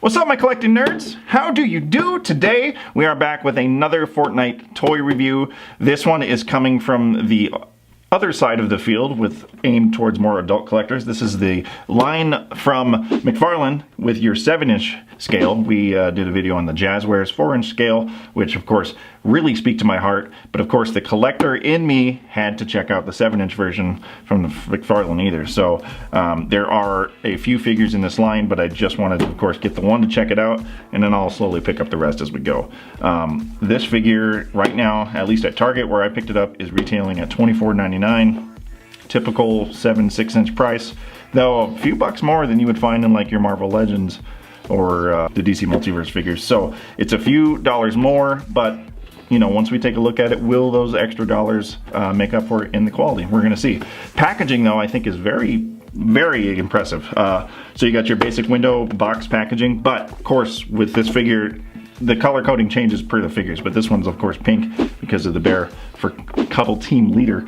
What's up, my collecting nerds? How do you do? Today we are back with another Fortnite toy review. This one is coming from the other side of the field with aimed towards more adult collectors. This is the line from McFarlane with your 7-inch scale. We did a video on the Jazzwares 4-inch scale, which of course really speak to my heart, but of course the collector in me had to check out the 7-inch version from the McFarlane either. So there are a few figures in this line, but I just wanted to of course get the one to check it out, and then I'll slowly pick up the rest as we go. This figure right now, at least at Target where I picked it up, is retailing at $24.99. Typical 6-inch price, though a few bucks more than you would find in like your Marvel Legends or the DC Multiverse figures. So it's a few dollars more, but you know, once we take a look at it, will those extra dollars make up for it in the quality? We're gonna see. Packaging though, I think is very impressive. So you got your basic window box packaging, but of course with this figure, the color coding changes per the figures, but this one's of course pink because of the bear for Cuddle Team Leader.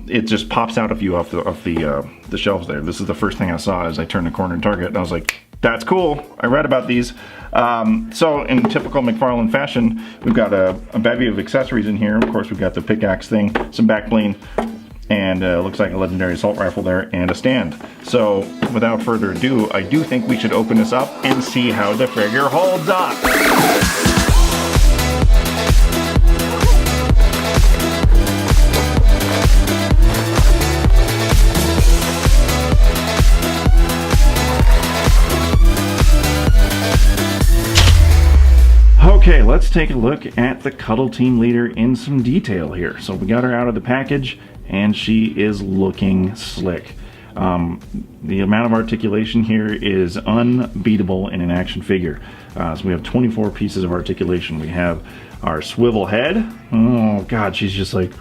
It just pops out of you off the shelves there. This is the first thing I saw as I turned the corner in Target, and I was like, that's cool. I read about these. So in typical McFarlane fashion, we've got a bevy of accessories in here. Of course, we've got the pickaxe thing, some back bling, and looks like a legendary assault rifle there, and a stand. So without further ado, I do think we should open this up and see how the figure holds up. Okay, let's take a look at the Cuddle Team Leader in some detail here. So we got her out of the package, and she is looking slick. The amount of articulation here is unbeatable in an action figure. So we have 24 pieces of articulation. We have our swivel head. Oh god, she's just like...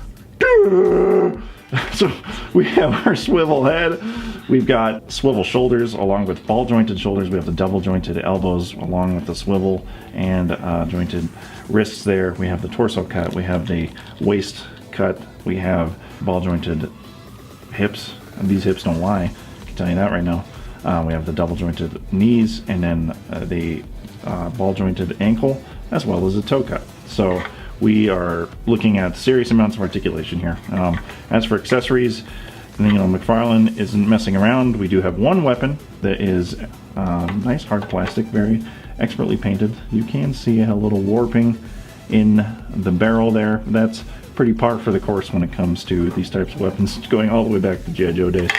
So we have our swivel head. We've got swivel shoulders along with ball jointed shoulders. We have the double jointed elbows along with the swivel and jointed wrists there. We have the torso cut. We have the waist cut. We have ball jointed hips. And these hips don't lie. I can tell you that right now. We have the double jointed knees, and then the ball jointed ankle, as well as a toe cut. So we are looking at serious amounts of articulation here. As for accessories, you know, McFarlane isn't messing around. We do have one weapon that is nice hard plastic, very expertly painted. You can see a little warping in the barrel there. That's pretty par for the course when it comes to these types of weapons, going all the way back to G.I. Joe days.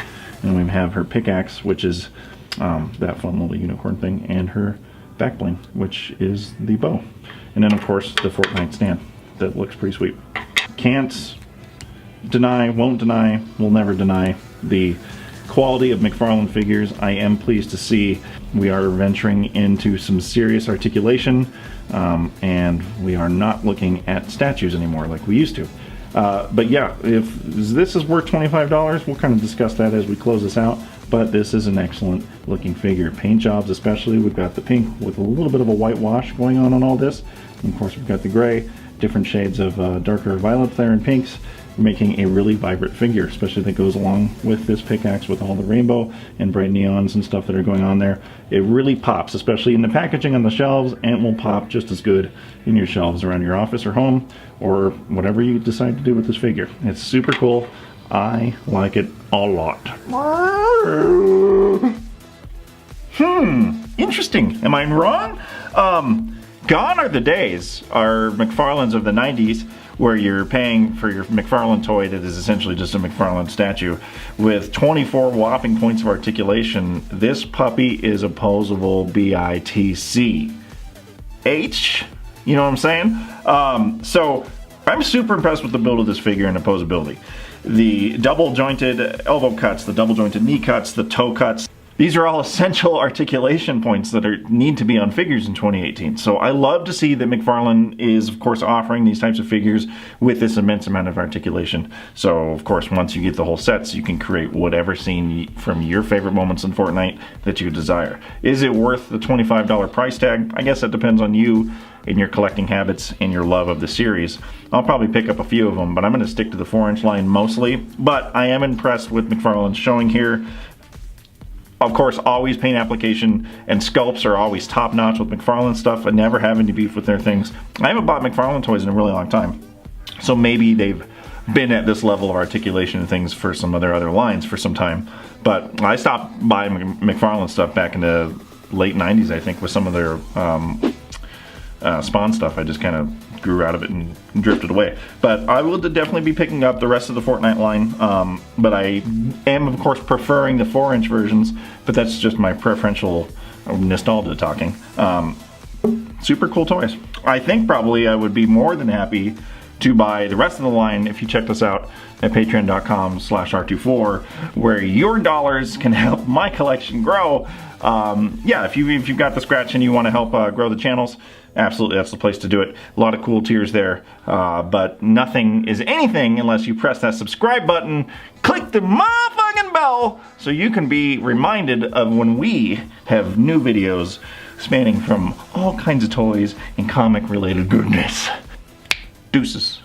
And we have her pickaxe, which is that fun little unicorn thing, and her back bling, which is the bow. And then of course the Fortnite stand. That looks pretty sweet. Can't deny, won't deny, will never deny the quality of McFarlane figures. I am pleased to see we are venturing into some serious articulation, and we are not looking at statues anymore like we used to. But yeah, if this is worth $25, we'll kind of discuss that as we close this out. But this is an excellent looking figure. Paint jobs especially, we've got the pink with a little bit of a whitewash going on all this. And of course we've got the gray, different shades of darker violet there and pinks, making a really vibrant figure, especially that goes along with this pickaxe with all the rainbow and bright neons and stuff that are going on there. It really pops, especially in the packaging on the shelves, and will pop just as good in your shelves around your office or home, or whatever you decide to do with this figure. It's super cool. I like it a lot. Interesting. Am I wrong? Gone are the days, our McFarlanes of the 90s, where you're paying for your McFarlane toy that is essentially just a McFarlane statue with 24 whopping points of articulation. This puppy is opposable BITC. H? You know what I'm saying? So I'm super impressed with the build of this figure and opposability. The double jointed elbow cuts, the double jointed knee cuts, the toe cuts. These are all essential articulation points that need to be on figures in 2018. So I love to see that McFarlane is, of course, offering these types of figures with this immense amount of articulation. So, of course, once you get the whole sets, you can create whatever scene from your favorite moments in Fortnite that you desire. Is it worth the $25 price tag? I guess that depends on you and your collecting habits and your love of the series. I'll probably pick up a few of them, but I'm going to stick to the 4-inch line mostly. But I am impressed with McFarlane's showing here. Of course, always paint application and sculpts are always top notch with McFarlane stuff. I never have any beef with their things. I haven't bought McFarlane toys in a really long time. So maybe they've been at this level of articulation and things for some of their other lines for some time. But I stopped buying McFarlane stuff back in the late 90s, I think, with some of their Spawn stuff. I just kind of grew out of it and drifted away. But I will definitely be picking up the rest of the Fortnite line. But I am, of course, preferring the 4-inch versions, but that's just my preferential nostalgia talking. Super cool toys. I think probably I would be more than happy to buy the rest of the line if you check us out at patreon.com/R24, where your dollars can help my collection grow. Yeah, if you've got the scratch and you want to help grow the channels, absolutely, that's the place to do it. A lot of cool tiers there, but nothing is anything unless you press that subscribe button, click the motherfucking bell, so you can be reminded of when we have new videos spanning from all kinds of toys and comic-related goodness. Deuces.